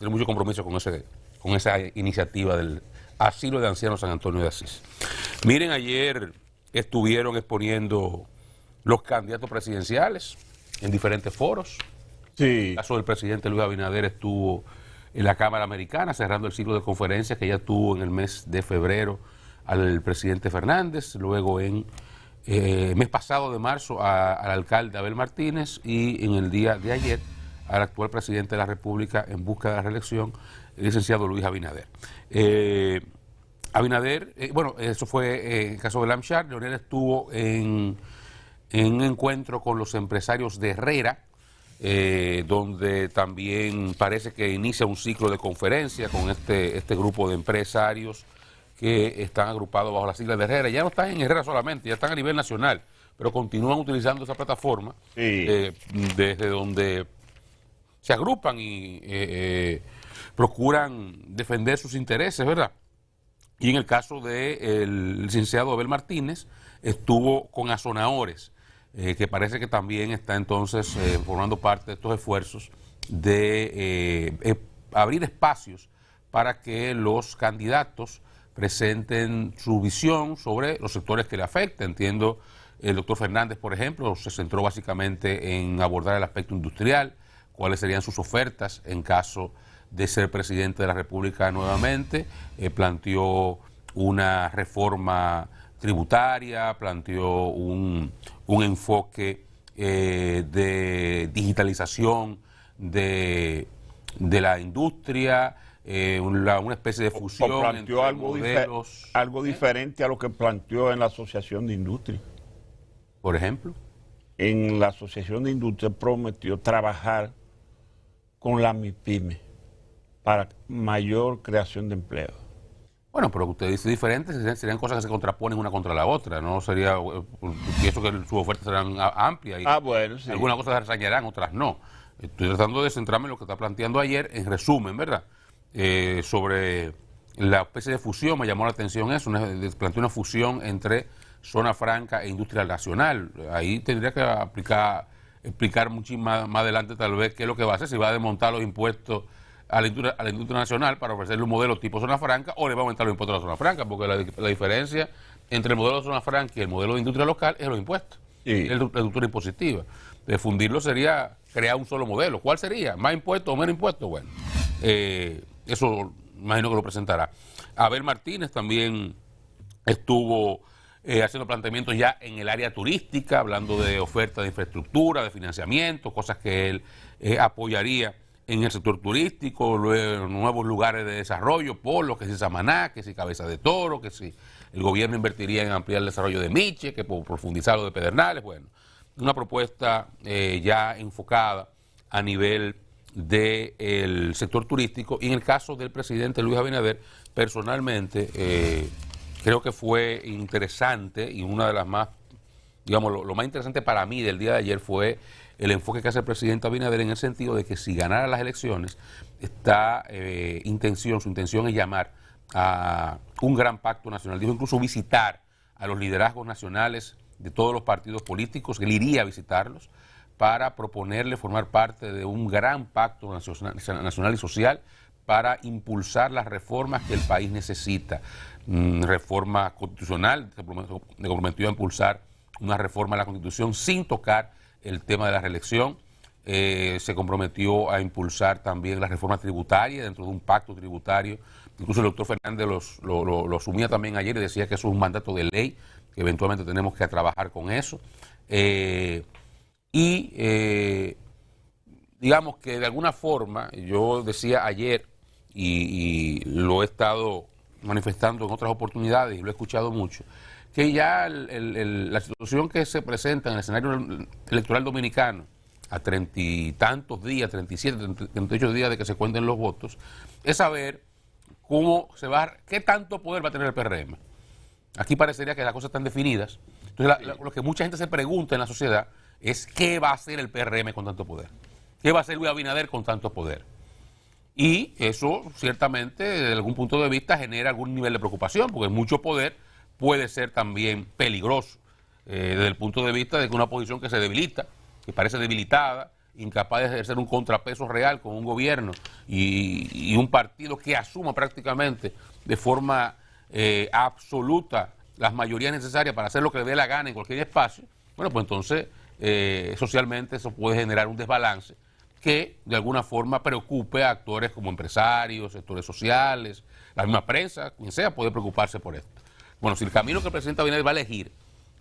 tiene mucho compromiso con esa iniciativa del Asilo de Ancianos San Antonio de Asís. Miren, ayer estuvieron exponiendo los candidatos presidenciales en diferentes foros. Sí. El caso del presidente Luis Abinader estuvo en la Cámara Americana cerrando el ciclo de conferencias que ya tuvo en el mes de febrero al presidente Fernández, luego en mes pasado de marzo al alcalde Abel Martínez y en el día de ayer al actual presidente de la República en busca de la reelección, el licenciado Luis Abinader. Bueno, eso fue el caso de Lamchar. Leonel estuvo en un encuentro con los empresarios de Herrera, donde también parece que inicia un ciclo de conferencia con este grupo de empresarios que están agrupados bajo la sigla de Herrera. Ya no están en Herrera solamente, ya están a nivel nacional, pero continúan utilizando esa plataforma, Sí. desde donde se agrupan y procuran defender sus intereses, ¿verdad? Y en el caso del licenciado Abel Martínez, estuvo con Azonaores, que parece que también está entonces formando parte de estos esfuerzos de abrir espacios para que los candidatos presenten su visión sobre los sectores que le afectan. Entiendo, el doctor Fernández, por ejemplo, se centró básicamente en abordar el aspecto industrial, cuáles serían sus ofertas en caso de ser presidente de la República nuevamente. Planteó una reforma tributaria, planteó un enfoque de digitalización de la industria, una especie de fusión O planteó entre modelos. algo diferente a lo que planteó en la Asociación de Industria. Por ejemplo. En la Asociación de Industria prometió trabajar con la MIPYME para mayor creación de empleo. Bueno, pero usted dice diferente, serían cosas que se contraponen una contra la otra, ¿no? Sería, pienso que sus ofertas serán amplias y Bueno, sí. algunas cosas se reseñarán, otras no. Estoy tratando de centrarme en lo que está planteando ayer, en resumen, ¿verdad? Sobre la especie de fusión, me llamó la atención eso, planteó una fusión entre zona franca e industria nacional. Ahí tendría que explicar mucho más adelante tal vez qué es lo que va a hacer, si va a desmontar los impuestos a la industria nacional para ofrecerle un modelo tipo zona franca o le va a aumentar los impuestos a la zona franca, porque la diferencia entre el modelo de zona franca y el modelo de industria local es los impuestos, Sí. la estructura impositiva. De fundirlo sería crear un solo modelo. ¿Cuál sería? ¿Más impuestos o menos impuestos? Bueno, eso imagino que lo presentará. Abel Martínez también estuvo haciendo planteamientos ya en el área turística, hablando de oferta de infraestructura, de financiamiento, cosas que él apoyaría en el sector turístico, nuevos lugares de desarrollo, Polo, que si Samaná, que si Cabeza de Toro, que si el gobierno invertiría en ampliar el desarrollo de Miche, que por profundizar lo de Pedernales. Bueno, una propuesta ya enfocada a nivel del sector turístico. Y en el caso del presidente Luis Abinader, personalmente creo que fue interesante, y una de las más, digamos, lo más interesante para mí del día de ayer fue el enfoque que hace el presidente Abinader en el sentido de que si ganara las elecciones, su intención es llamar a un gran pacto nacional. Dijo incluso visitar a los liderazgos nacionales de todos los partidos políticos, él iría a visitarlos para proponerle formar parte de un gran pacto nacional y social para impulsar las reformas que el país necesita. Reforma constitucional, se comprometió a impulsar una reforma de la Constitución sin tocar el tema de la reelección. Se comprometió a impulsar también la reforma tributaria dentro de un pacto tributario. Incluso el doctor Fernández lo asumía también ayer y decía que eso es un mandato de ley, que eventualmente tenemos que trabajar con eso. Digamos que de alguna forma, yo decía ayer, y lo he estado manifestando en otras oportunidades y lo he escuchado mucho, que ya la situación que se presenta en el escenario electoral dominicano a 30 y tantos días, 37, 38 días de que se cuenten los votos, es saber qué tanto poder va a tener el PRM. Aquí parecería que las cosas están definidas. Entonces, lo que mucha gente se pregunta en la sociedad es qué va a hacer el PRM con tanto poder. ¿Qué va a hacer Luis Abinader con tanto poder? Y eso ciertamente desde algún punto de vista genera algún nivel de preocupación, porque mucho poder puede ser también peligroso desde el punto de vista de que una oposición que se debilita, que parece debilitada incapaz de ejercer un contrapeso real con un gobierno y un partido que asuma prácticamente de forma absoluta las mayorías necesarias para hacer lo que le dé la gana en cualquier espacio, bueno, pues entonces socialmente eso puede generar un desbalance que de alguna forma preocupe a actores como empresarios, sectores sociales, la misma prensa, quien sea, puede preocuparse por esto. Bueno, si el camino que el presidente Abinader va a elegir,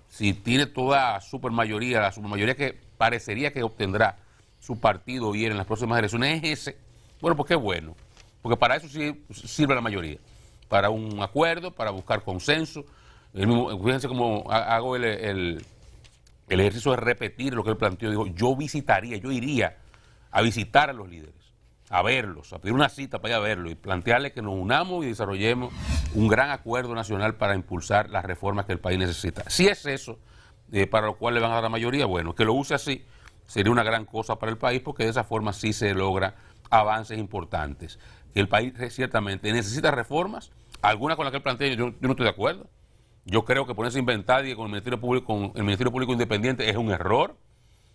si tiene toda supermayoría, la supermayoría que parecería que obtendrá su partido y en las próximas elecciones es ese, bueno, pues qué bueno, porque para eso sí sirve la mayoría, para un acuerdo, para buscar consenso. Fíjense cómo hago el ejercicio de repetir lo que él planteó. Dijo, yo iría a visitar a los líderes, a verlos, a pedir una cita para ir a verlos y plantearles que nos unamos y desarrollemos un gran acuerdo nacional para impulsar las reformas que el país necesita. Si es eso, para lo cual le van a dar la mayoría, bueno, que lo use así sería una gran cosa para el país, porque de esa forma sí se logra avances importantes. Que el país ciertamente necesita reformas, algunas con las que él plantea, yo no estoy de acuerdo. Yo creo que ponerse a inventar y con el Ministerio Público Independiente es un error,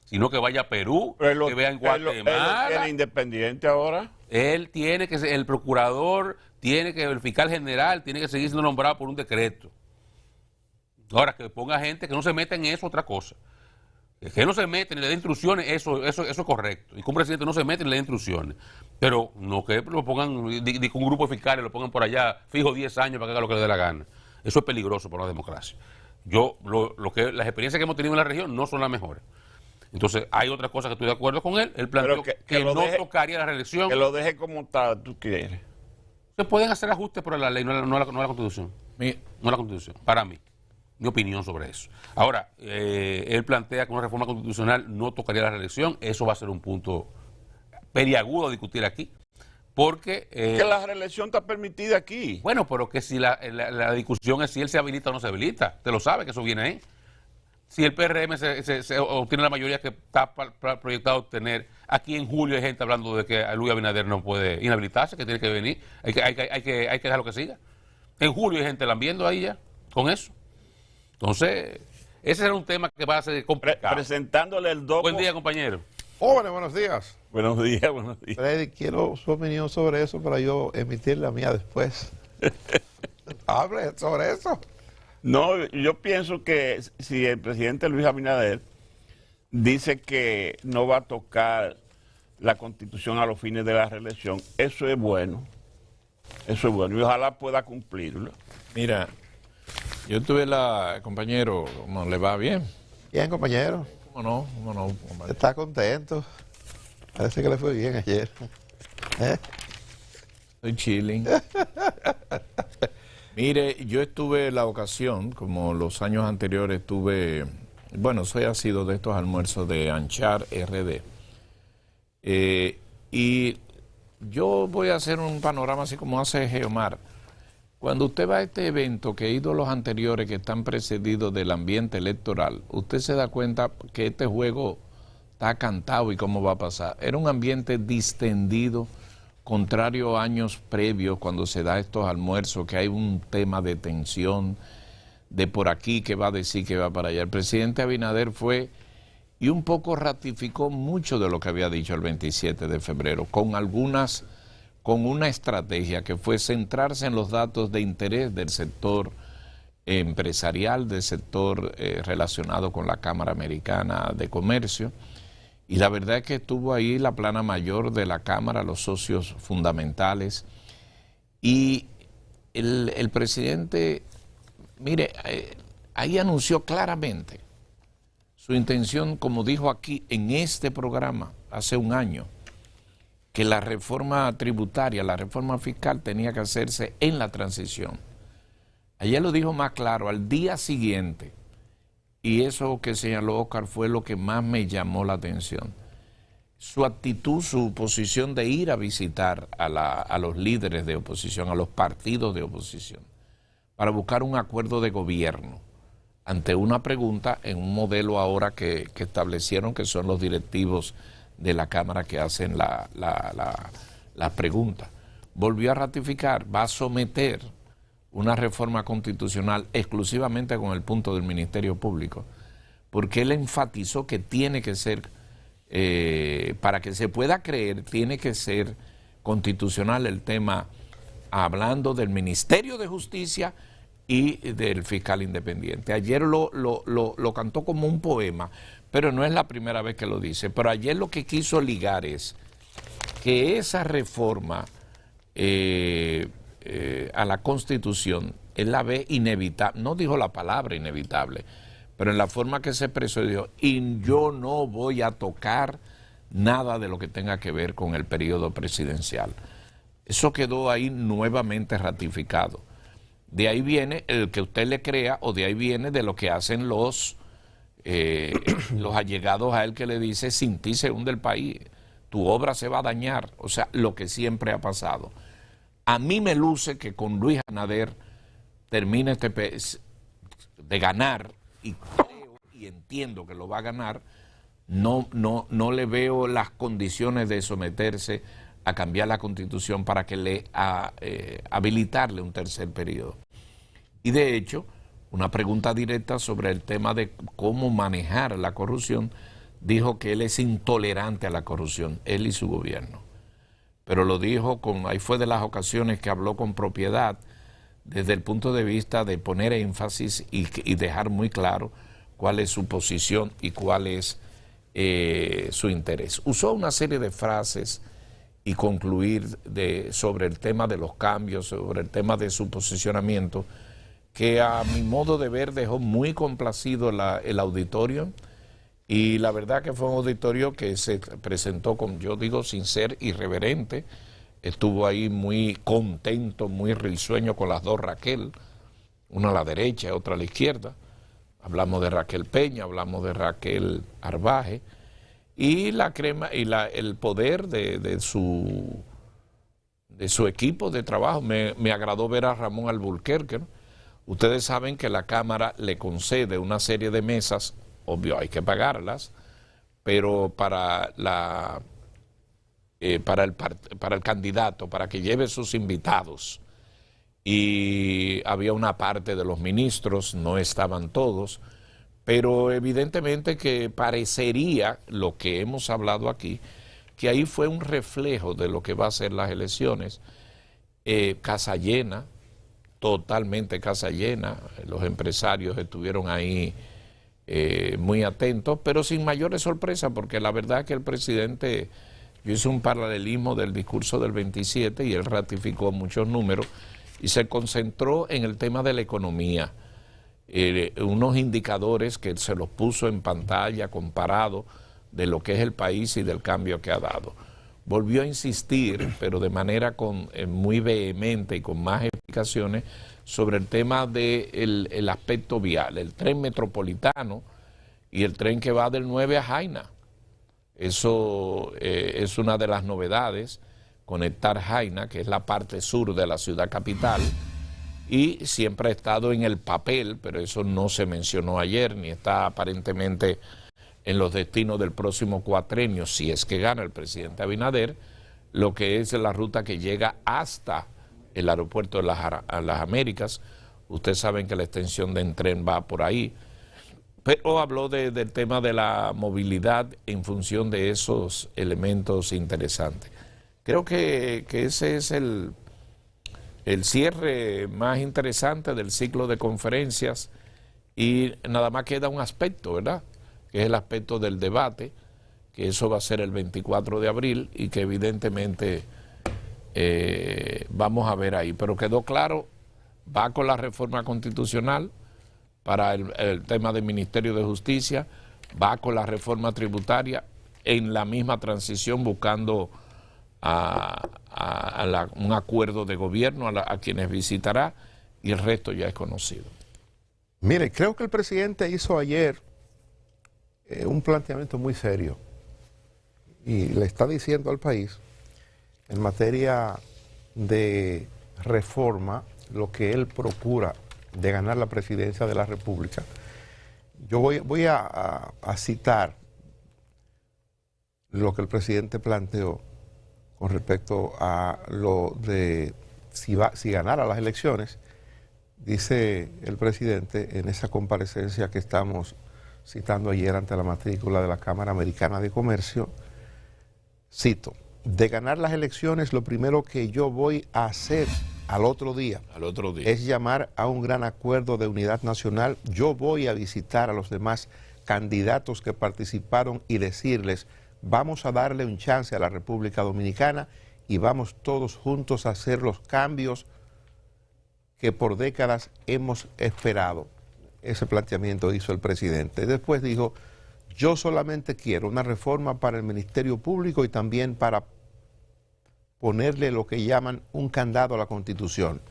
sino que vaya a Perú, que vea en Guatemala. ¿Él es independiente ahora? Él tiene que ser, el procurador, el fiscal general, tiene que seguir siendo nombrado por un decreto. Ahora, que ponga gente que no se meta en eso, otra cosa. Que no se mete ni le dé instrucciones, eso es correcto. Y que un presidente no se mete ni le dé instrucciones. Pero no que lo pongan, que un grupo de fiscales lo pongan por allá, fijo 10 años para que haga lo que le dé la gana. Eso es peligroso para la democracia. Las experiencias que hemos tenido en la región no son las mejores. Entonces, hay otras cosas que estoy de acuerdo con él. Él planteó que no tocaría la reelección. Que lo deje como está, tú quieres. Se pueden hacer ajustes por la ley, no la Constitución. No la Constitución, para mí. Mi opinión sobre eso. Ahora, él plantea que una reforma constitucional no tocaría la reelección. Eso va a ser un punto peliagudo a discutir aquí. Porque... que la reelección está permitida aquí. Bueno, pero que si la discusión es si él se habilita o no se habilita. Te lo sabe que eso viene ahí. Si el PRM se obtiene la mayoría que está proyectado a obtener, aquí en julio hay gente hablando de que Luis Abinader no puede inhabilitarse, que tiene que venir, hay que dejarlo que siga. En julio hay gente lambiendo ahí ya, con eso. Entonces, ese será un tema que va a ser complicado. Presentándole el doco. Buen día, compañero. Jóvenes, buenos días. Buenos días, buenos días. Freddy, quiero su opinión sobre eso para yo emitir la mía después. Hable sobre eso. No, yo pienso que si el presidente Luis Abinader dice que no va a tocar la Constitución a los fines de la reelección, eso es bueno. Eso es bueno y ojalá pueda cumplirlo. Mira, yo tuve compañero, ¿cómo le va? ¿Bien? Bien, compañero. ¿Cómo no? Compañero. Está contento. Parece que le fue bien ayer. Estoy chilling. Mire, yo tuve la ocasión, como los años anteriores ha sido de estos almuerzos de Anchar RD. Y yo voy a hacer un panorama así como hace Geomar. Cuando usted va a este evento, que he ido a los anteriores que están precedidos del ambiente electoral, usted se da cuenta que este juego está cantado y cómo va a pasar. Era un ambiente distendido, contrario a años previos cuando se da estos almuerzos, que hay un tema de tensión, de por aquí que va a decir que va para allá. El presidente Abinader fue y un poco ratificó mucho de lo que había dicho el 27 de febrero, con una estrategia que fue centrarse en los datos de interés del sector empresarial, del sector relacionado con la Cámara Americana de Comercio. Y la verdad es que estuvo ahí la plana mayor de la Cámara, los socios fundamentales. Y el presidente, mire, ahí anunció claramente su intención, como dijo aquí en este programa hace un año, que la reforma tributaria, la reforma fiscal tenía que hacerse en la transición. Ayer lo dijo más claro, al día siguiente. Y eso que señaló Oscar fue lo que más me llamó la atención. Su actitud, su posición de ir a visitar a los líderes de oposición, a los partidos de oposición, para buscar un acuerdo de gobierno ante una pregunta en un modelo ahora que establecieron, que son los directivos de la Cámara que hacen la pregunta. Volvió a ratificar, va a someter una reforma constitucional exclusivamente con el punto del Ministerio Público, porque él enfatizó que tiene que ser para que se pueda creer, tiene que ser constitucional el tema, hablando del Ministerio de Justicia y del fiscal independiente. Ayer lo cantó como un poema, pero no es la primera vez que lo dice. Pero ayer lo que quiso ligar es que esa reforma a la Constitución, él la ve inevitable, no dijo la palabra inevitable, pero en la forma que se expresó dijo, y yo no voy a tocar nada de lo que tenga que ver con el periodo presidencial. Eso quedó ahí nuevamente ratificado. De ahí viene el que usted le crea, o de ahí viene de lo que hacen los allegados a él, que le dice, sin ti se hunde el país, tu obra se va a dañar. O sea, lo que siempre ha pasado. A mí me luce que con Luis Abinader termina de ganar, y creo y entiendo que lo va a ganar. No le veo las condiciones de someterse a cambiar la Constitución para que habilitarle un tercer periodo. Y de hecho, una pregunta directa sobre el tema de cómo manejar la corrupción, dijo que él es intolerante a la corrupción, él y su gobierno. Pero lo dijo ahí fue de las ocasiones que habló con propiedad, desde el punto de vista de poner énfasis y dejar muy claro cuál es su posición y cuál es su interés. Usó una serie de frases y concluir sobre el tema de los cambios, sobre el tema de su posicionamiento, que a mi modo de ver dejó muy complacido el auditorio, y la verdad que fue un auditorio que se presentó, yo digo, sin ser irreverente. Estuvo ahí muy contento, muy risueño con las dos Raquel, una a la derecha y otra a la izquierda. Hablamos de Raquel Peña, hablamos de Raquel Arbaje, y el poder de su equipo de trabajo. Me agradó ver a Ramón Alburquerque, ¿no? Ustedes saben que la Cámara le concede una serie de mesas, obvio hay que pagarlas, pero para el candidato, para que lleve sus invitados. Y había una parte de los ministros, no estaban todos, pero evidentemente que parecería, lo que hemos hablado aquí, que ahí fue un reflejo de lo que va a ser las elecciones. Casa llena, totalmente casa llena, los empresarios estuvieron ahí muy atentos, pero sin mayores sorpresas, porque la verdad es que el presidente, yo hice un paralelismo del discurso del 27 y él ratificó muchos números y se concentró en el tema de la economía, unos indicadores que se los puso en pantalla comparado de lo que es el país y del cambio que ha dado. Volvió a insistir, pero de manera muy vehemente y con más explicaciones, sobre el tema del aspecto vial, el tren metropolitano y el tren que va del 9 a Jaina. Eso es una de las novedades, conectar Jaina, que es la parte sur de la ciudad capital, y siempre ha estado en el papel, pero eso no se mencionó ayer, ni está aparentemente en los destinos del próximo cuatrenio, si es que gana el presidente Abinader, lo que es la ruta que llega hasta el aeropuerto de las Américas. Ustedes saben que la extensión del tren va por ahí, pero habló del tema de la movilidad en función de esos elementos interesantes. Creo que ese es el cierre más interesante del ciclo de conferencias, y nada más queda un aspecto, ¿verdad?, que es el aspecto del debate, que eso va a ser el 24 de abril y que evidentemente vamos a ver ahí. Pero quedó claro, va con la reforma constitucional para el tema del Ministerio de Justicia, va con la reforma tributaria en la misma transición, buscando un acuerdo de gobierno a quienes visitará, y el resto ya es conocido. Mire, creo que el presidente hizo ayer un planteamiento muy serio y le está diciendo al país, en materia de reforma, lo que él procura de ganar la presidencia de la República. Yo voy a citar lo que el presidente planteó con respecto a lo de si ganara las elecciones. Dice el presidente en esa comparecencia que estamos citando ayer ante la matrícula de la Cámara Americana de Comercio, cito, de ganar las elecciones, lo primero que yo voy a hacer al otro día es llamar a un gran acuerdo de unidad nacional. Yo voy a visitar a los demás candidatos que participaron y decirles, vamos a darle un chance a la República Dominicana y vamos todos juntos a hacer los cambios que por décadas hemos esperado. Ese planteamiento hizo el presidente. Después dijo, yo solamente quiero una reforma para el Ministerio Público y también para ponerle lo que llaman un candado a la Constitución.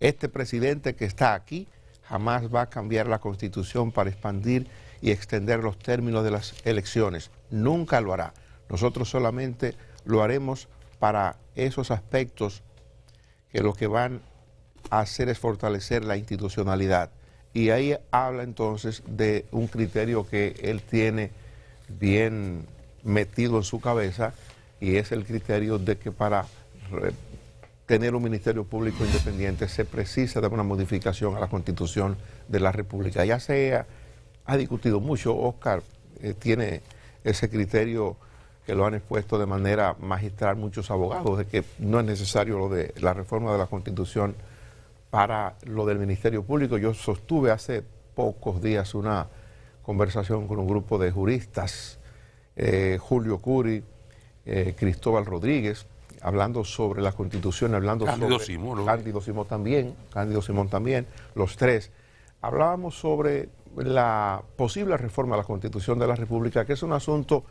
Este presidente que está aquí jamás va a cambiar la Constitución para expandir y extender los términos de las elecciones. Nunca lo hará. Nosotros solamente lo haremos para esos aspectos que lo que van a hacer es fortalecer la institucionalidad. Y ahí habla entonces de un criterio que él tiene bien metido en su cabeza, y es el criterio de que para tener un Ministerio Público independiente se precisa de una modificación a la Constitución de la República. Ya se ha discutido mucho, Oscar tiene ese criterio que lo han expuesto de manera magistral muchos abogados, de que no es necesario lo de la reforma de la Constitución para lo del Ministerio Público. Yo sostuve hace pocos días una conversación con un grupo de juristas, Julio Curi, Cristóbal Rodríguez, hablando sobre la Constitución, hablando Cándido sobre Simón, ¿no? Cándido Simón también, los tres. Hablábamos sobre la posible reforma a la Constitución de la República, que es un asunto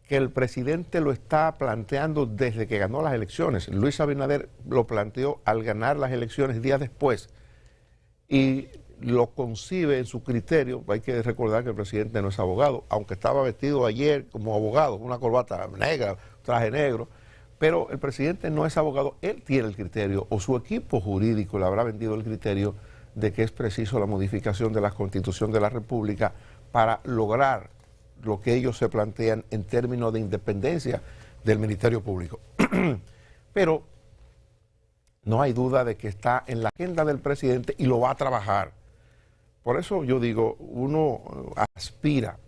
que el presidente lo está planteando desde que ganó las elecciones. Luis Abinader lo planteó al ganar las elecciones días después y lo concibe en su criterio. Hay que recordar que el presidente no es abogado, aunque estaba vestido ayer como abogado, una corbata negra, traje negro, pero el presidente no es abogado. Él tiene el criterio, o su equipo jurídico le habrá vendido el criterio de que es preciso la modificación de la Constitución de la República para lograr lo que ellos se plantean en términos de independencia del Ministerio Público. Pero no hay duda de que está en la agenda del presidente y lo va a trabajar. Por eso yo digo, uno aspira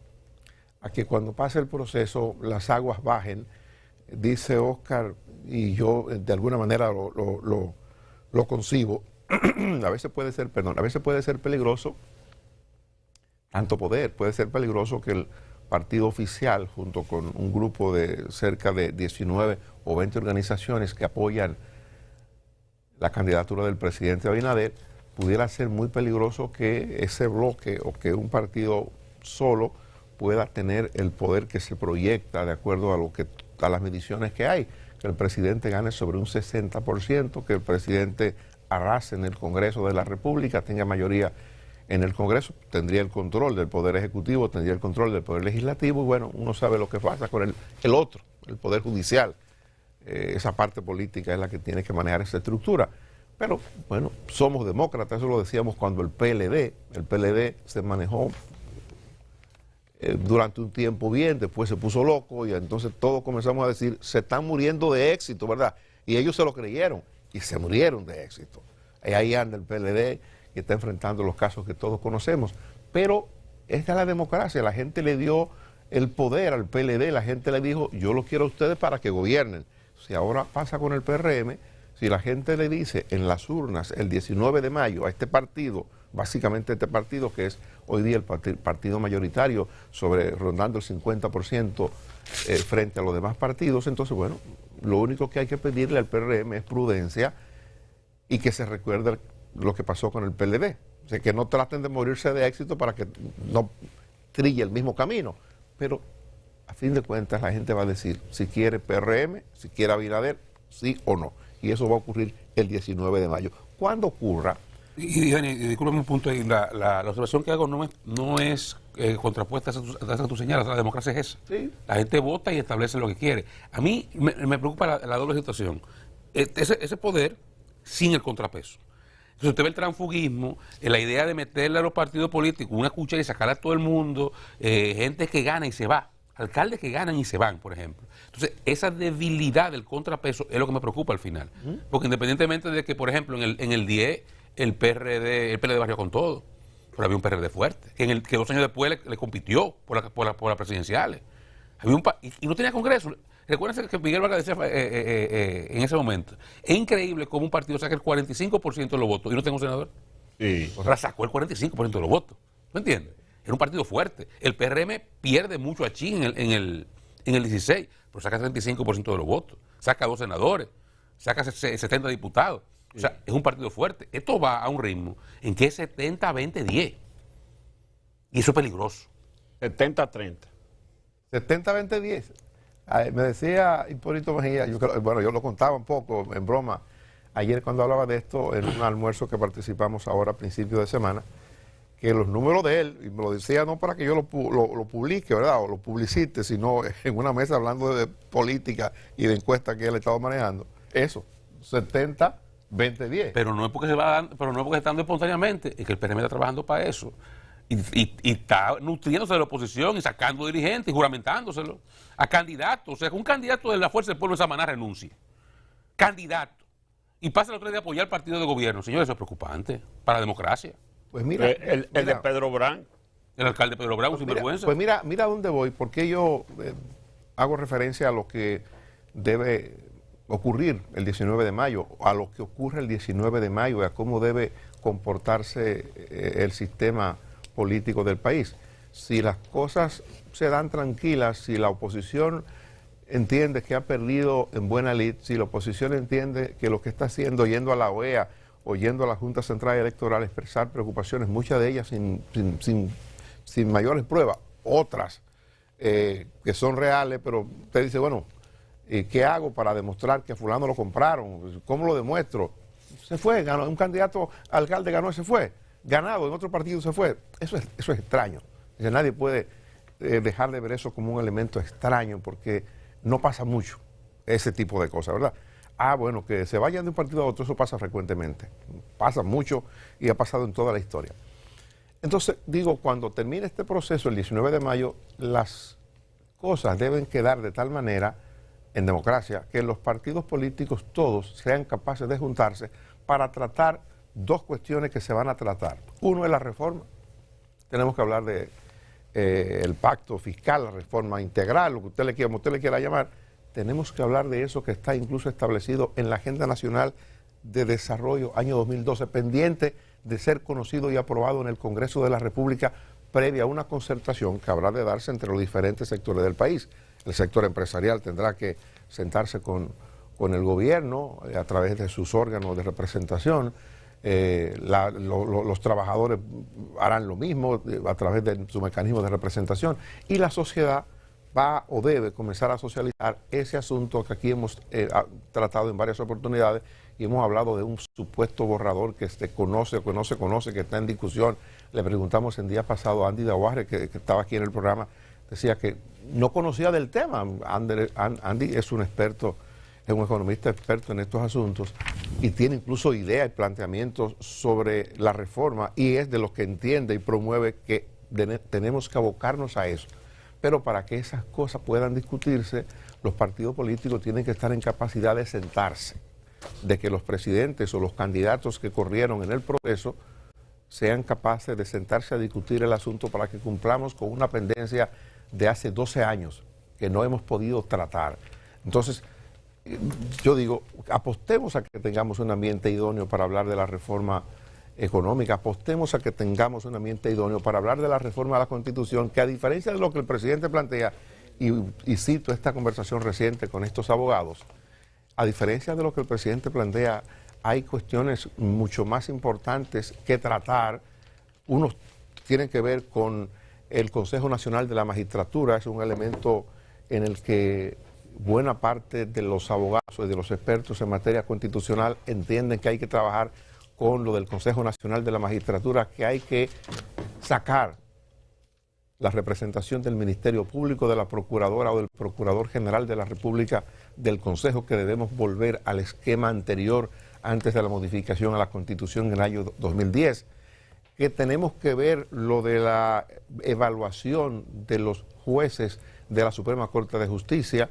a que cuando pase el proceso las aguas bajen. Dice Oscar, y yo de alguna manera lo concibo, a veces puede ser peligroso, tanto poder, puede ser peligroso que el partido oficial, junto con un grupo de cerca de 19 o 20 organizaciones que apoyan la candidatura del presidente Abinader, pudiera ser muy peligroso que ese bloque o que un partido solo pueda tener el poder que se proyecta de acuerdo a las mediciones que hay, que el presidente gane sobre un 60%, que el presidente arrase en el Congreso de la República, tenga mayoría en el Congreso, tendría el control del Poder Ejecutivo, tendría el control del Poder Legislativo, y bueno, uno sabe lo que pasa con el otro, el Poder Judicial. Esa parte política es la que tiene que manejar esa estructura. Pero, bueno, somos demócratas, eso lo decíamos cuando el PLD se manejó durante un tiempo bien, después se puso loco y entonces todos comenzamos a decir, se están muriendo de éxito, ¿verdad? Y ellos se lo creyeron y se murieron de éxito. Y ahí anda el PLD que está enfrentando los casos que todos conocemos. Pero esta es la democracia, la gente le dio el poder al PLD, la gente le dijo, yo lo quiero a ustedes para que gobiernen. Si ahora pasa con el PRM, si la gente le dice en las urnas el 19 de mayo a este partido, básicamente este partido que es hoy día el partido mayoritario, rondando el 50% frente a los demás partidos, entonces bueno, lo único que hay que pedirle al PRM es prudencia y que se recuerde lo que pasó con el PLD. O sea, que no traten de morirse de éxito para que no trille el mismo camino. Pero a fin de cuentas la gente va a decir si quiere PRM, si quiere Abinader, sí o no. Y eso va a ocurrir el 19 de mayo. Cuando ocurra... Y discúlpame un punto ahí, la observación que hago no es contrapuesta a esa tu señal, la democracia es esa. Sí. La gente vota y establece lo que quiere. A mí me preocupa la doble situación. Ese poder sin el contrapeso. Entonces usted ve el transfugismo, la idea de meterle a los partidos políticos una cuchara y sacar a todo el mundo, gente que gana y se va, alcaldes que ganan y se van, por ejemplo. Entonces esa debilidad del contrapeso es lo que me preocupa al final. Porque independientemente de que, por ejemplo, en el 10 el PLD barrió con todo. pero había un PRD fuerte, que 2 años después le compitió por las presidenciales. Había y no tenía Congreso. Recuérdense que Miguel Vargas decía en ese momento, es increíble cómo un partido saca el 45% de los votos y no tenga un senador. Sí. O sea, sacó el 45% de los votos. ¿Me entiendes? Era un partido fuerte. El PRM pierde mucho a Chin en el 16, pero saca el 35% de los votos. Saca 2 senadores, saca 70 diputados. O sea, es un partido fuerte. Esto va a un ritmo en que es 70-20-10. Y eso es peligroso. 70-30. 70-20-10. Me decía Hipólito Mejía, yo lo contaba un poco en broma ayer cuando hablaba de esto en un almuerzo que participamos ahora a principios de semana, que los números de él, y me lo decía no para que yo lo publique, ¿verdad? O lo publicite, sino en una mesa hablando de política y de encuestas que él estaba manejando. Eso, 70-20-10. Pero no es porque pero no es porque está dando espontáneamente, es que el PRM está trabajando para eso. Y está nutriéndose de la oposición y sacando dirigentes y juramentándoselo a candidatos. O sea, que un candidato de la Fuerza del Pueblo de Samaná renuncie. Candidato. Y pasa el otro día a apoyar al partido de gobierno. Señores, eso es preocupante para la democracia. Pues mira, El de Pedro Brán. El alcalde Pedro Bravo, sin vergüenza. Pues mira dónde voy, porque yo hago referencia a lo que debe ocurrir el 19 de mayo, a lo que ocurre el 19 de mayo y a cómo debe comportarse el sistema político del país. Si las cosas se dan tranquilas, si la oposición entiende que ha perdido en buena lid, si la oposición entiende que lo que está haciendo, yendo a la OEA o yendo a la Junta Central Electoral, expresar preocupaciones, muchas de ellas sin mayores pruebas, otras que son reales, pero usted dice, bueno, ¿qué hago para demostrar que a fulano lo compraron? ¿Cómo lo demuestro? Se fue, ganó, un candidato a alcalde ganó y se fue. Ganado, en otro partido se fue. Eso es extraño. Nadie puede dejar de ver eso como un elemento extraño porque no pasa mucho ese tipo de cosas, ¿verdad? Bueno, que se vayan de un partido a otro, eso pasa frecuentemente. Pasa mucho y ha pasado en toda la historia. Entonces, digo, cuando termine este proceso, el 19 de mayo, las cosas deben quedar de tal manera en democracia que los partidos políticos todos sean capaces de juntarse para tratar 2 cuestiones que se van a tratar. Uno es la reforma. Tenemos que hablar de el pacto fiscal, la reforma integral, lo que usted le quiera llamar. Tenemos que hablar de eso que está incluso establecido en la Agenda Nacional de Desarrollo año 2012, pendiente de ser conocido y aprobado en el Congreso de la República previa a una concertación que habrá de darse entre los diferentes sectores del país. El sector empresarial tendrá que sentarse con el gobierno a través de sus órganos de representación. Los trabajadores harán lo mismo a través de su mecanismo de representación y la sociedad va o debe comenzar a socializar ese asunto que aquí hemos tratado en varias oportunidades y hemos hablado de un supuesto borrador que se conoce o que no se conoce, que está en discusión. Le preguntamos el día pasado a Andy Daguarre, que estaba aquí en el programa, decía que no conocía del tema. Andy es un experto, es un economista experto en estos asuntos y tiene incluso ideas y planteamientos sobre la reforma y es de los que entiende y promueve que tenemos que abocarnos a eso. Pero para que esas cosas puedan discutirse, los partidos políticos tienen que estar en capacidad de sentarse, de que los presidentes o los candidatos que corrieron en el proceso sean capaces de sentarse a discutir el asunto para que cumplamos con una pendencia de hace 12 años que no hemos podido tratar. Entonces, yo digo, apostemos a que tengamos un ambiente idóneo para hablar de la reforma económica, apostemos a que tengamos un ambiente idóneo para hablar de la reforma a la Constitución, que a diferencia de lo que el presidente plantea, y cito esta conversación reciente con estos abogados, a diferencia de lo que el presidente plantea, hay cuestiones mucho más importantes que tratar. Unos tienen que ver con el Consejo Nacional de la Magistratura, es un elemento en el que buena parte de los abogados y de los expertos en materia constitucional entienden que hay que trabajar con lo del Consejo Nacional de la Magistratura, que hay que sacar la representación del Ministerio Público, de la Procuradora o del Procurador General de la República del Consejo, que debemos volver al esquema anterior antes de la modificación a la Constitución en el año 2010, que tenemos que ver lo de la evaluación de los jueces de la Suprema Corte de Justicia,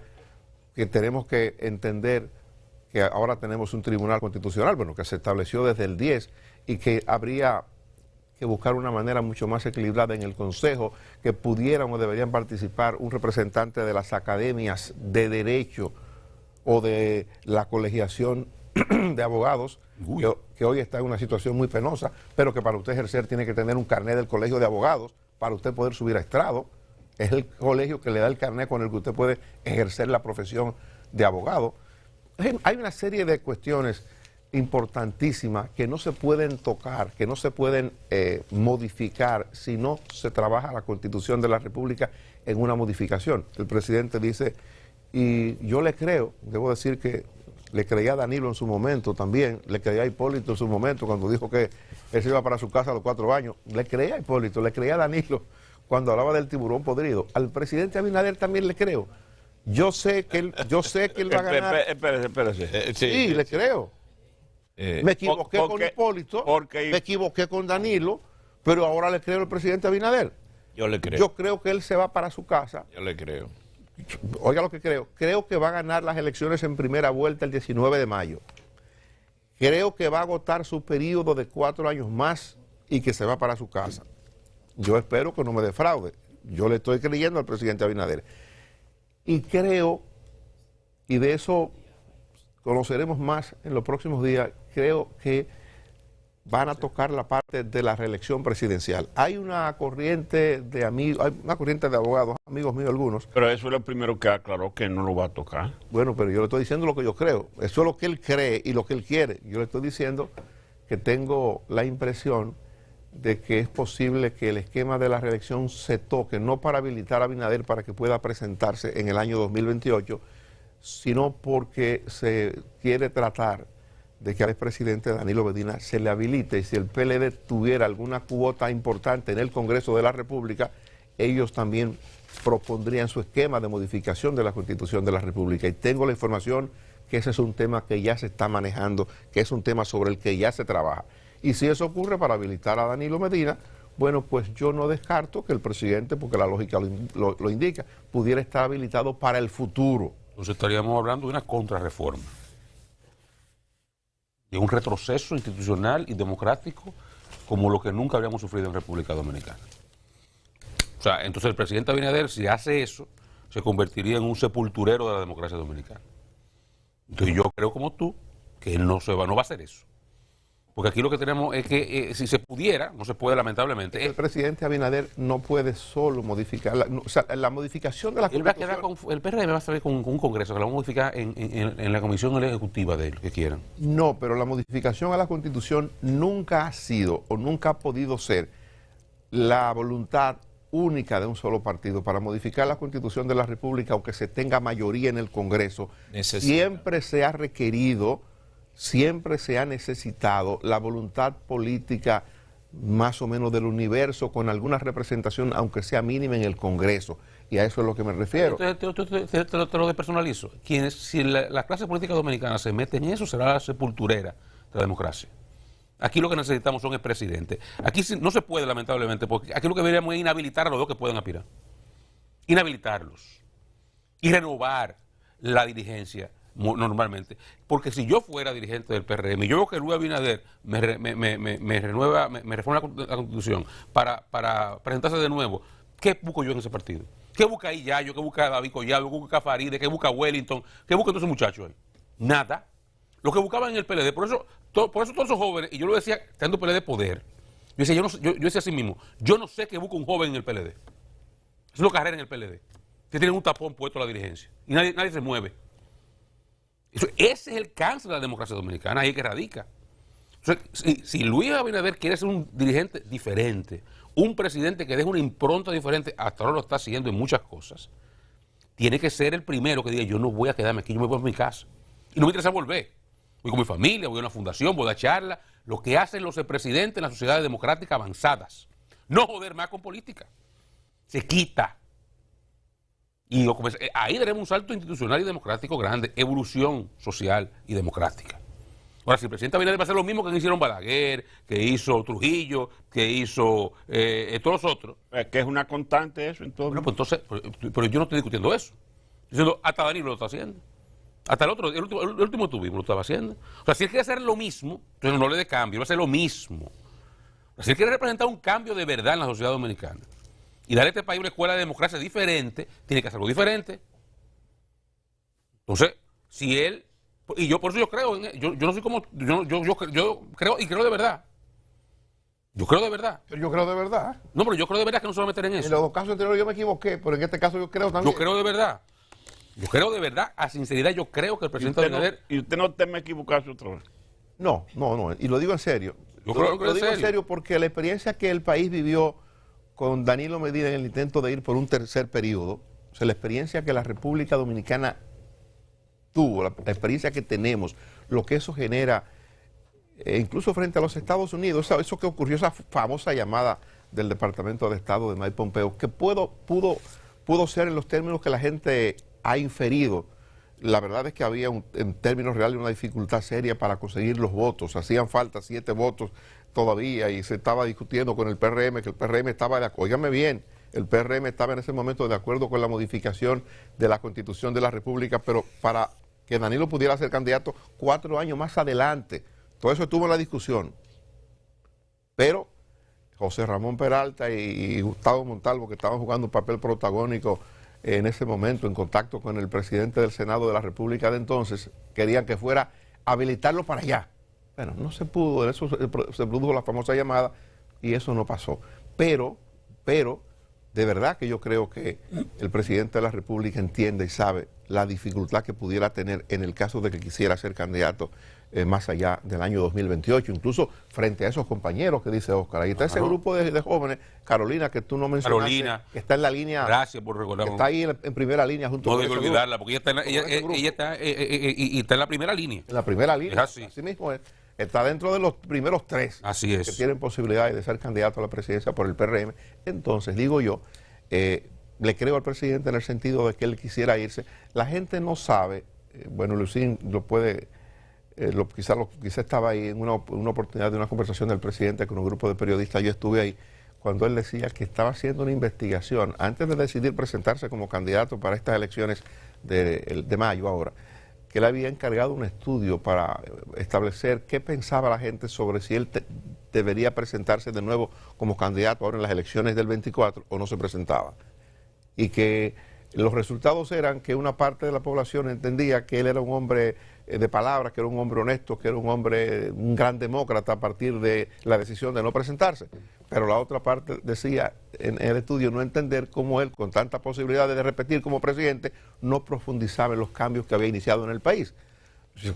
que tenemos que entender que ahora tenemos un tribunal constitucional, bueno, que se estableció desde el 10 y que habría que buscar una manera mucho más equilibrada en el Consejo, que pudieran o deberían participar un representante de las academias de Derecho o de la colegiación de abogados, que hoy está en una situación muy penosa, pero que para usted ejercer tiene que tener un carnet del Colegio de Abogados para usted poder subir a estrado. Es el colegio que le da el carnet con el que usted puede ejercer la profesión de abogado. Hay una serie de cuestiones importantísimas que no se pueden tocar, que no se pueden modificar si no se trabaja la Constitución de la República en una modificación. El presidente dice, y yo le creo, debo decir que le creía a Danilo en su momento también, le creía a Hipólito en su momento cuando dijo que él se iba para su casa a los 4 años, le creía a Hipólito, le creía a Danilo cuando hablaba del tiburón podrido. Al presidente Abinader también le creo. Yo sé que él va a ganar. Espérese. Sí, le creo. Me equivoqué con Hipólito, me equivoqué con Danilo, pero ahora le creo al presidente Abinader. Yo le creo. Yo creo que él se va para su casa. Yo le creo. Oiga lo que creo. Creo que va a ganar las elecciones en primera vuelta el 19 de mayo. Creo que va a agotar su periodo de 4 años más y que se va para su casa. Yo espero que no me defraude. Yo le estoy creyendo al presidente Abinader. Y creo, y de eso conoceremos más en los próximos días, creo que van a tocar la parte de la reelección presidencial. Hay una corriente de amigos, hay una corriente de abogados, amigos míos algunos. Pero eso es lo primero que aclaró, que no lo va a tocar. Bueno, pero yo le estoy diciendo lo que yo creo. Eso es lo que él cree y lo que él quiere. Yo le estoy diciendo que tengo la impresión de que es posible que el esquema de la reelección se toque, no para habilitar a Abinader para que pueda presentarse en el año 2028, sino porque se quiere tratar de que al expresidente Danilo Medina se le habilite, y si el PLD tuviera alguna cuota importante en el Congreso de la República, ellos también propondrían su esquema de modificación de la Constitución de la República. Y tengo la información que ese es un tema que ya se está manejando, que es un tema sobre el que ya se trabaja. Y si eso ocurre para habilitar a Danilo Medina, bueno, pues yo no descarto que el presidente, porque la lógica lo indica, pudiera estar habilitado para el futuro. Entonces estaríamos hablando de una contrarreforma, de un retroceso institucional y democrático como lo que nunca habíamos sufrido en República Dominicana. O sea, entonces el presidente Abinader, si hace eso, se convertiría en un sepulturero de la democracia dominicana. Entonces yo creo como tú que él no va a hacer eso. Porque aquí lo que tenemos es que si se pudiera, no se puede lamentablemente. El presidente Abinader no puede solo modificar, o sea, la modificación de la Constitución. El PRM va a salir con un congreso que lo va a modificar en la comisión ejecutiva de él, que quieran. No, pero la modificación a la Constitución nunca ha sido o nunca ha podido ser la voluntad única de un solo partido. Para modificar la Constitución de la República, aunque se tenga mayoría en el Congreso, siempre se ha requerido, siempre se ha necesitado la voluntad política más o menos del universo, con alguna representación, aunque sea mínima, en el Congreso. Y a eso es lo que me refiero. Te lo despersonalizo. Si la clase política dominicana se mete en eso, será la sepulturera de la democracia. Aquí lo que necesitamos son el presidente. Aquí no se puede, lamentablemente, porque aquí lo que deberíamos es inhabilitar a los dos que pueden aspirar. Inhabilitarlos. Y renovar la dirigencia normalmente. Porque si yo fuera dirigente del PRM y yo veo que Luis Abinader me reforma la Constitución para presentarse de nuevo, ¿qué busco yo en ese partido? ¿Qué busca ahí Yayo? ¿Qué busca David Collado? ¿Qué busca Faride? ¿Qué busca Wellington? ¿Qué busca todos esos muchachos ahí? Nada. Lo que buscaban en el PLD, por eso todos esos jóvenes, y yo lo decía teniendo PLD poder, yo decía, yo decía así mismo, yo no sé qué busca un joven en el PLD. Es una carrera en el PLD, que tienen un tapón puesto a la dirigencia y nadie se mueve. Ese es el cáncer de la democracia dominicana, ahí que radica. Si Luis Abinader quiere ser un dirigente diferente, un presidente que deje una impronta diferente, hasta ahora lo está haciendo en muchas cosas, tiene que ser el primero que diga, yo no voy a quedarme aquí, yo me voy a mi casa. Y no me interesa volver. Voy con mi familia, voy a una fundación, voy a dar charla. Lo que hacen los presidentes en las sociedades democráticas avanzadas. No joder más con política. Se quita. Y ahí daremos un salto institucional y democrático grande, evolución social y democrática. Ahora, si el presidente Abinader va a hacer lo mismo que hicieron Balaguer, que hizo Trujillo, que hizo todos los otros. Que es una constante eso, entonces. Bueno, pues entonces, pero yo no estoy discutiendo eso. Estoy diciendo, hasta Danilo lo está haciendo. Hasta el último tuvimos lo estaba haciendo. O sea, si él quiere hacer lo mismo, entonces no le dé cambio, va a hacer lo mismo. Si él quiere representar un cambio de verdad en la sociedad dominicana y darle a este país una escuela de democracia diferente, tiene que hacer algo diferente. Entonces, si él, y yo por eso yo creo en él, yo no soy como, yo creo y creo de verdad. Yo creo de verdad. Pero yo creo de verdad. No, pero yo creo de verdad que no se va a meter en eso. En los dos casos anteriores yo me equivoqué, pero en este caso yo creo también. Yo creo de verdad. Yo creo de verdad, a sinceridad, yo creo que el presidente Abinader... ¿Y usted no teme equivocarse otra vez? No, y lo digo en serio. Yo creo que lo en digo en serio. serio porque la experiencia que el país vivió con Danilo Medina en el intento de ir por un tercer periodo, o sea, la experiencia que la República Dominicana tuvo, la experiencia que tenemos, lo que eso genera, incluso frente a los Estados Unidos, eso que ocurrió, esa famosa llamada del Departamento de Estado de Mike Pompeo, que pudo ser en los términos que la gente ha inferido. La verdad es que había, en términos reales, una dificultad seria para conseguir los votos. Hacían falta 7 votos todavía y se estaba discutiendo con el PRM, que el PRM estaba de acuerdo. Óigame bien, el PRM estaba en ese momento de acuerdo con la modificación de la Constitución de la República, pero para que Danilo pudiera ser candidato 4 años más adelante. Todo eso estuvo en la discusión. Pero José Ramón Peralta y Gustavo Montalvo, que estaban jugando un papel protagónico en ese momento, en contacto con el presidente del Senado de la República de entonces, querían que fuera habilitarlo para allá. Bueno, no se pudo, eso se produjo la famosa llamada y eso no pasó. Pero, de verdad que yo creo que el presidente de la República entiende y sabe la dificultad que pudiera tener en el caso de que quisiera ser candidato más allá del año 2028, incluso frente a esos compañeros que dice Oscar. Ahí está ese grupo de jóvenes, Carolina, que tú no mencionaste, Carolina, que está en la línea. Gracias por recordarlo. Está ahí en primera línea junto No con debo ese olvidarla, grupo. porque ella está, y está en la primera línea. En la primera línea. Es así. Mismo es. Está dentro de los primeros 3 Así es. que tienen posibilidades de ser candidato a la presidencia por el PRM. Entonces, digo yo, le creo al presidente en el sentido de que él quisiera irse. La gente no sabe, bueno, Lucín lo puede, quizá estaba ahí en una oportunidad de una conversación del presidente con un grupo de periodistas, yo estuve ahí, cuando él decía que estaba haciendo una investigación antes de decidir presentarse como candidato para estas elecciones de mayo ahora, que él había encargado un estudio para establecer qué pensaba la gente sobre si él debería presentarse de nuevo como candidato ahora en las elecciones del 24 o no se presentaba. Y que los resultados eran que una parte de la población entendía que él era un hombre de palabra, que era un hombre honesto, que era un gran demócrata a partir de la decisión de no presentarse. Pero la otra parte decía en el estudio no entender cómo él, con tanta posibilidad de repetir como presidente, no profundizaba en los cambios que había iniciado en el país.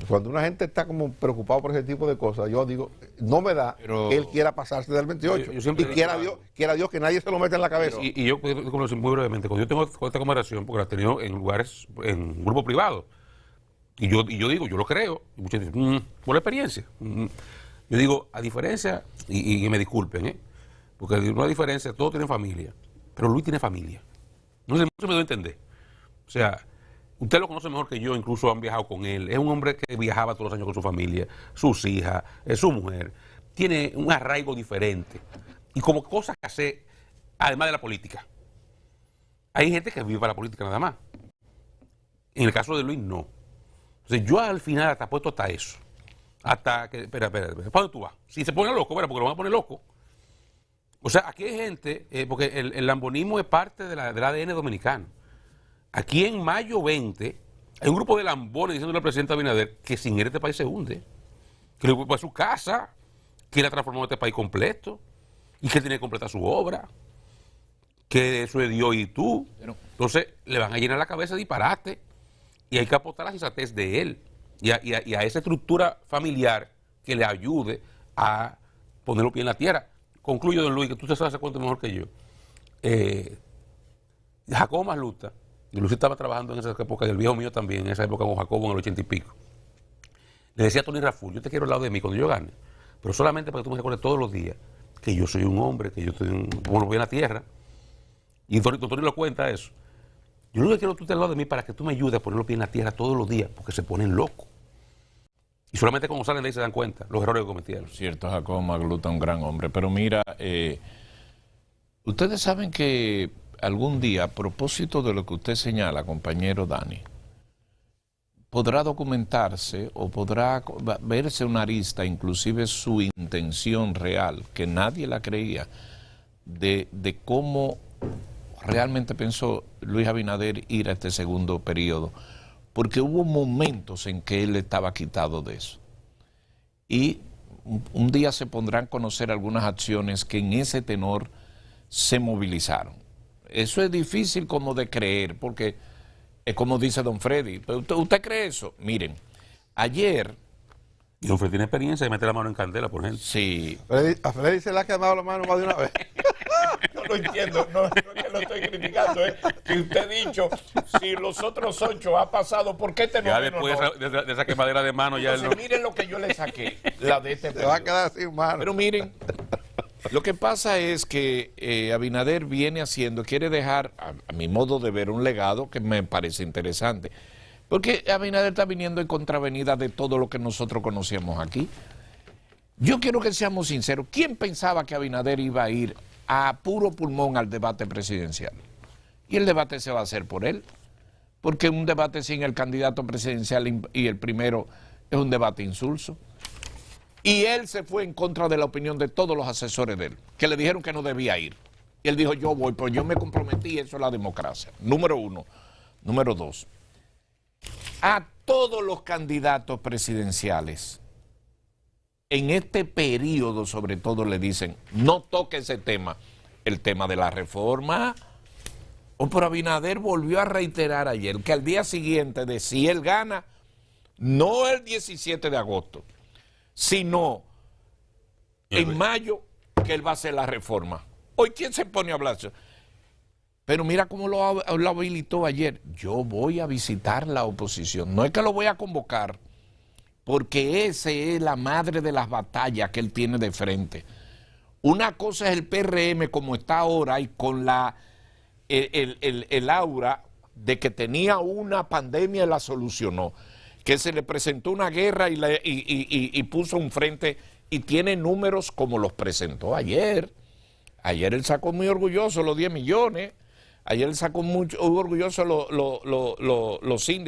Cuando una gente está como preocupado por ese tipo de cosas, yo digo, no me da que él quiera pasarse del 28. Y quiera Dios que nadie se lo meta en la cabeza. Y yo, como muy brevemente, cuando yo tengo esta conversación, porque la he tenido en lugares, en grupos privados, y yo digo, yo lo creo, y muchos dicen, por la experiencia. Yo digo, a diferencia, y me disculpen, porque hay una diferencia, todos tienen familia, pero Luis tiene familia. No se me dio a entender. O sea, usted lo conoce mejor que yo, incluso han viajado con él. Es un hombre que viajaba todos los años con su familia, sus hijas, su mujer. Tiene un arraigo diferente. Y como cosas que hace, además de la política. Hay gente que vive para la política nada más. En el caso de Luis, no. Entonces yo al final hasta puesto hasta eso. Hasta que, espera, ¿para dónde tú vas? Si se pone loco, ¿verdad? Porque lo van a poner loco. O sea, aquí hay gente, porque el lambonismo es parte del ADN dominicano. Aquí en mayo 20 hay un grupo de lambones diciéndole al presidente Abinader que sin él este país se hunde, que le ocupa su casa, que él ha transformado este país completo y que él tiene que completar su obra, que eso es Dios y tú. Entonces le van a llenar la cabeza de disparate y hay que apostar la sensatez de él y a esa estructura familiar que le ayude a poner los pies en la tierra. Concluyo, don Luis, que tú te sabes cuánto mejor que yo. Jacobo Masluta, y Luis estaba trabajando en esa época, y el viejo mío también, en esa época con Jacobo en el 80 y pico. Le decía a Tony Raful, yo te quiero al lado de mí cuando yo gane, pero solamente para que tú me recuerdes todos los días que yo soy un hombre, que yo estoy bueno, voy a la tierra. Y Tony lo cuenta eso. Yo lo que quiero que tú estés al lado de mí para que tú me ayudes a poner los pies en la tierra todos los días, porque se ponen locos. Y solamente cuando salen de ahí se dan cuenta los errores que cometieron. Cierto, Jacobo Magluta, un gran hombre. Pero mira, ustedes saben que algún día, a propósito de lo que usted señala, compañero Dani, podrá documentarse o podrá verse una arista, inclusive su intención real, que nadie la creía, de cómo realmente pensó Luis Abinader ir a este segundo periodo, porque hubo momentos en que él estaba quitado de eso. Y un día se pondrán a conocer algunas acciones que en ese tenor se movilizaron. Eso es difícil como de creer, porque es como dice don Freddy. ¿Usted cree eso? Miren, ayer... Y don Freddy tiene experiencia de meter la mano en candela, por ejemplo. Sí. A Freddy se le ha quemado la mano más de una vez. Yo lo entiendo, no es que lo estoy criticando, es que usted ha dicho, si los otros 8 ha pasado, ¿por qué este Ya noveno después no? de esa quemadera de mano, ya Entonces, miren lo que yo le saqué, la de este Se va a periodo. quedar sin mano. Pero miren, lo que pasa es que Abinader viene haciendo, quiere dejar, a mi modo de ver, un legado que me parece interesante. Porque Abinader está viniendo en contravenida de todo lo que nosotros conocíamos aquí. Yo quiero que seamos sinceros. ¿Quién pensaba que Abinader iba a ir a puro pulmón al debate presidencial? Y el debate se va a hacer por él. Porque un debate sin el candidato presidencial y el primero es un debate insulso. Y él se fue en contra de la opinión de todos los asesores de él, que le dijeron que no debía ir. Y él dijo, yo voy, pero yo me comprometí, eso es la democracia. Número 1. Número 2. A todos los candidatos presidenciales, en este periodo sobre todo le dicen, no toque ese tema, el tema de la reforma. Pero Abinader volvió a reiterar ayer que al día siguiente de si él gana, no el 17 de agosto, sino en mayo, que él va a hacer la reforma. Hoy, ¿quién se pone a hablar? Pero mira cómo lo habilitó ayer. Yo voy a visitar la oposición. No es que lo voy a convocar, porque esa es la madre de las batallas que él tiene de frente. Una cosa es el PRM como está ahora y con el aura de que tenía una pandemia y la solucionó. Que se le presentó una guerra y puso un frente y tiene números como los presentó ayer. Ayer él sacó muy orgulloso los 10 millones. Ayer él sacó muy orgulloso los índices.